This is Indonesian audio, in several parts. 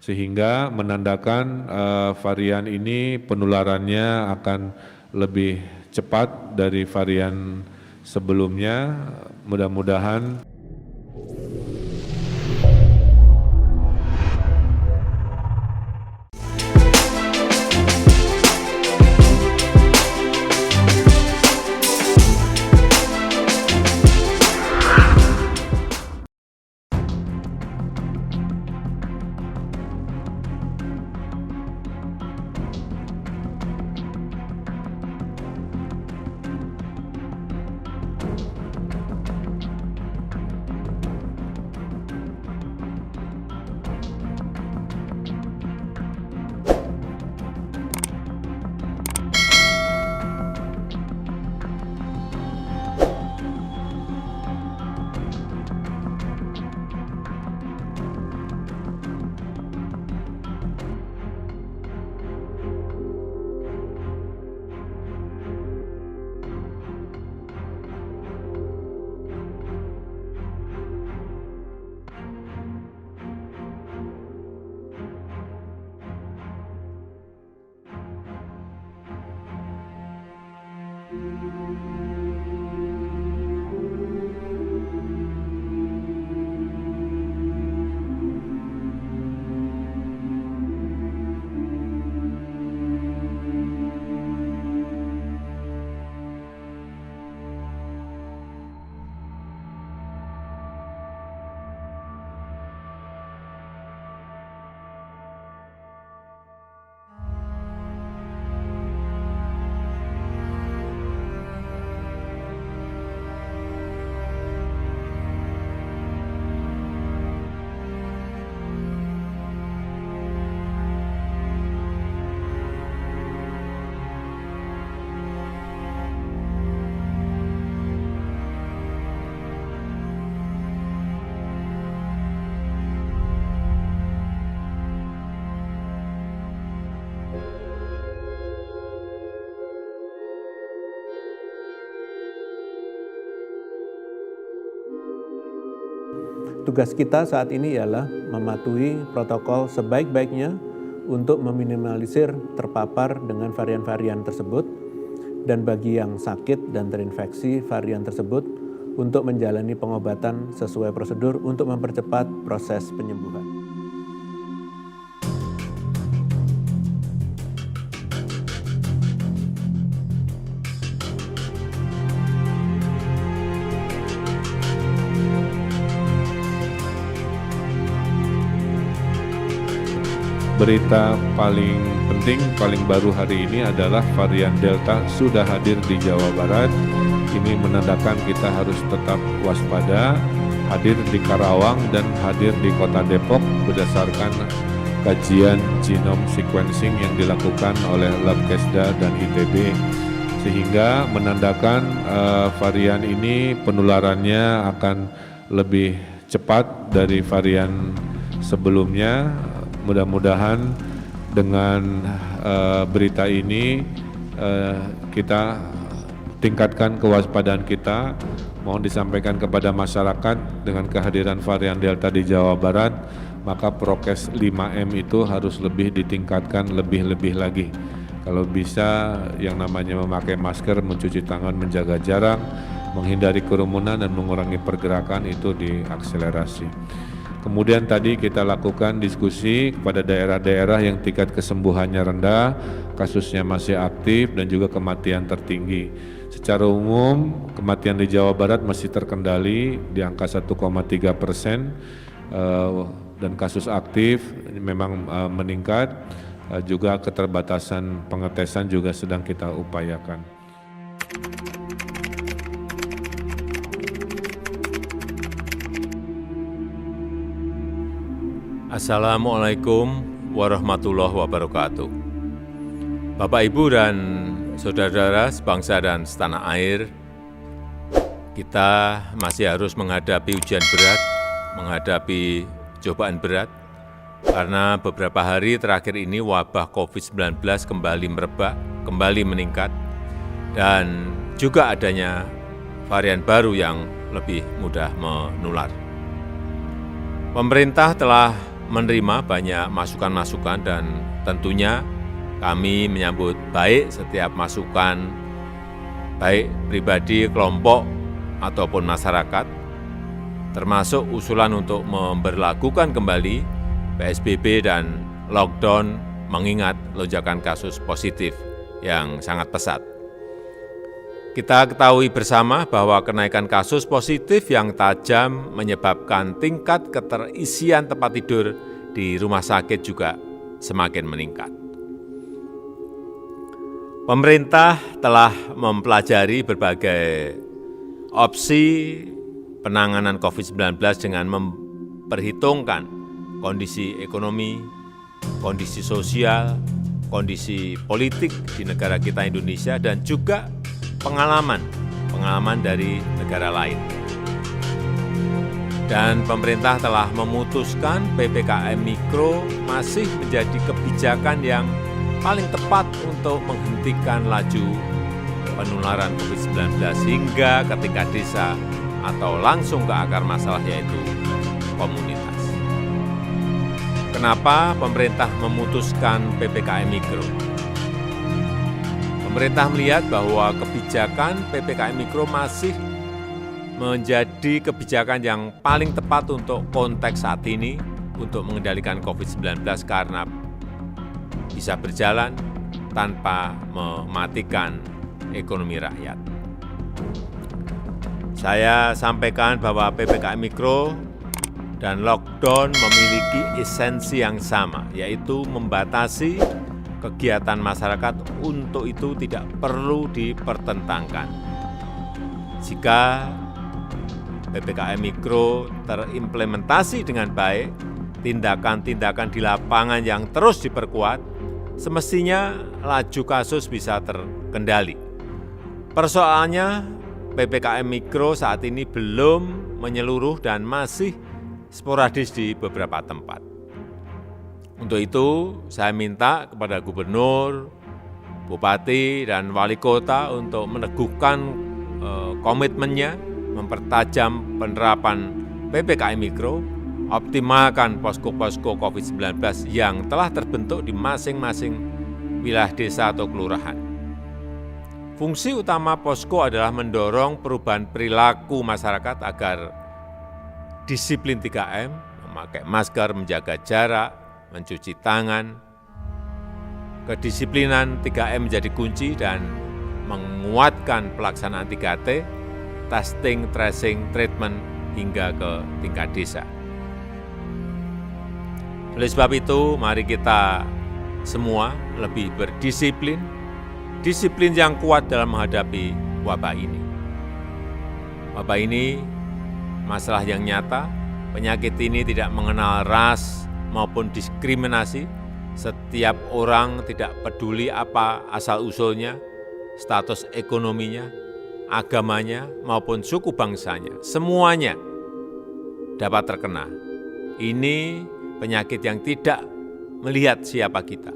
sehingga menandakan varian ini penularannya akan lebih cepat dari varian sebelumnya. Mudah-mudahan tugas kita saat ini ialah mematuhi protokol sebaik-baiknya untuk meminimalisir terpapar dengan varian-varian tersebut, dan bagi yang sakit dan terinfeksi varian tersebut untuk menjalani pengobatan sesuai prosedur untuk mempercepat proses penyembuhan. Berita paling penting, paling baru hari ini adalah varian Delta sudah hadir di Jawa Barat. Ini menandakan kita harus tetap waspada, hadir di Karawang dan hadir di Kota Depok berdasarkan kajian genome sequencing yang dilakukan oleh Labkesda dan ITB, sehingga menandakan varian ini penularannya akan lebih cepat dari varian sebelumnya. Mudah-mudahan dengan berita ini kita tingkatkan kewaspadaan kita. Mohon disampaikan kepada masyarakat dengan kehadiran varian Delta di Jawa Barat, maka prokes 5M itu harus lebih ditingkatkan lebih-lebih lagi. Kalau bisa yang namanya memakai masker, mencuci tangan, menjaga jarak, menghindari kerumunan dan mengurangi pergerakan itu diakselerasi. Kemudian tadi kita lakukan diskusi kepada daerah-daerah yang tingkat kesembuhannya rendah, kasusnya masih aktif dan juga kematian tertinggi. Secara umum kematian di Jawa Barat masih terkendali di angka 1,3%, dan kasus aktif memang meningkat, juga keterbatasan pengetesan juga sedang kita upayakan. Assalamualaikum warahmatullahi wabarakatuh. Bapak, Ibu, dan saudara-saudara sebangsa dan setanah air, kita masih harus menghadapi ujian berat, menghadapi cobaan berat, karena beberapa hari terakhir ini wabah COVID-19 kembali merebak, kembali meningkat, dan juga adanya varian baru yang lebih mudah menular. Pemerintah telah menerima banyak masukan-masukan dan tentunya kami menyambut baik setiap masukan, baik pribadi, kelompok, ataupun masyarakat, termasuk usulan untuk memberlakukan kembali PSBB dan lockdown mengingat lonjakan kasus positif yang sangat pesat. Kita ketahui bersama bahwa kenaikan kasus positif yang tajam menyebabkan tingkat keterisian tempat tidur di rumah sakit juga semakin meningkat. Pemerintah telah mempelajari berbagai opsi penanganan COVID-19 dengan memperhitungkan kondisi ekonomi, kondisi sosial, kondisi politik di negara kita Indonesia, dan juga pengalaman dari negara lain. Dan pemerintah telah memutuskan PPKM Mikro masih menjadi kebijakan yang paling tepat untuk menghentikan laju penularan COVID-19 hingga ke tingkat desa atau langsung ke akar masalah, yaitu komunitas. Kenapa pemerintah memutuskan PPKM Mikro? Pemerintah melihat bahwa kebijakan PPKM Mikro masih menjadi kebijakan yang paling tepat untuk konteks saat ini untuk mengendalikan COVID-19 karena bisa berjalan tanpa mematikan ekonomi rakyat. Saya sampaikan bahwa PPKM Mikro dan lockdown memiliki esensi yang sama, yaitu membatasi kegiatan masyarakat. Untuk itu tidak perlu dipertentangkan. Jika PPKM Mikro terimplementasi dengan baik, tindakan-tindakan di lapangan yang terus diperkuat, semestinya laju kasus bisa terkendali. Persoalannya, PPKM Mikro saat ini belum menyeluruh dan masih sporadis di beberapa tempat. Untuk itu, saya minta kepada gubernur, bupati, dan wali kota untuk meneguhkan komitmennya, mempertajam penerapan PPKM Mikro, optimalkan posko-posko COVID-19 yang telah terbentuk di masing-masing wilayah desa atau kelurahan. Fungsi utama posko adalah mendorong perubahan perilaku masyarakat agar disiplin 3M, memakai masker, menjaga jarak, mencuci tangan. Kedisiplinan 3M menjadi kunci dan menguatkan pelaksanaan 3T, testing, tracing, treatment, hingga ke tingkat desa. Oleh sebab itu, mari kita semua lebih berdisiplin, disiplin yang kuat dalam menghadapi wabah ini. Wabah ini masalah yang nyata, penyakit ini tidak mengenal ras maupun diskriminasi. Setiap orang, tidak peduli apa asal-usulnya, status ekonominya, agamanya, maupun suku bangsanya, semuanya dapat terkena. Ini penyakit yang tidak melihat siapa kita.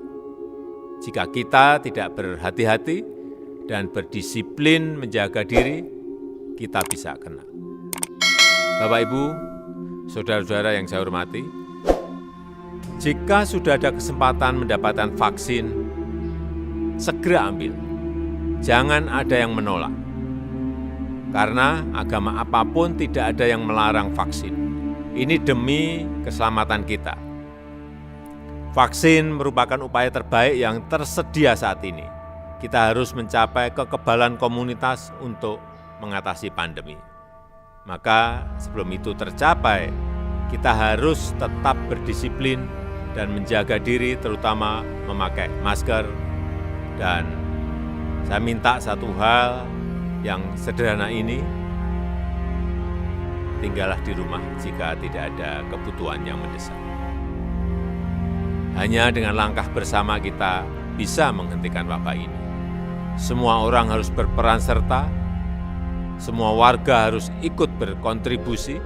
Jika kita tidak berhati-hati dan berdisiplin menjaga diri, kita bisa kena. Bapak, Ibu, saudara-saudara yang saya hormati, jika sudah ada kesempatan mendapatkan vaksin, segera ambil. Jangan ada yang menolak. Karena agama apapun tidak ada yang melarang vaksin. Ini demi keselamatan kita. Vaksin merupakan upaya terbaik yang tersedia saat ini. Kita harus mencapai kekebalan komunitas untuk mengatasi pandemi. Maka sebelum itu tercapai, kita harus tetap berdisiplin dan menjaga diri, terutama memakai masker. Dan saya minta satu hal yang sederhana ini, tinggallah di rumah jika tidak ada kebutuhan yang mendesak. Hanya dengan langkah bersama kita bisa menghentikan wabah ini. Semua orang harus berperan serta, semua warga harus ikut berkontribusi.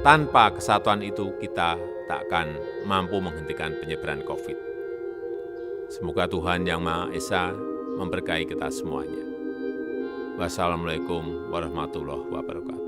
Tanpa kesatuan itu kita tak akan mampu menghentikan penyebaran COVID. Semoga Tuhan Yang Maha Esa memberkahi kita semuanya. Wassalamualaikum warahmatullahi wabarakatuh.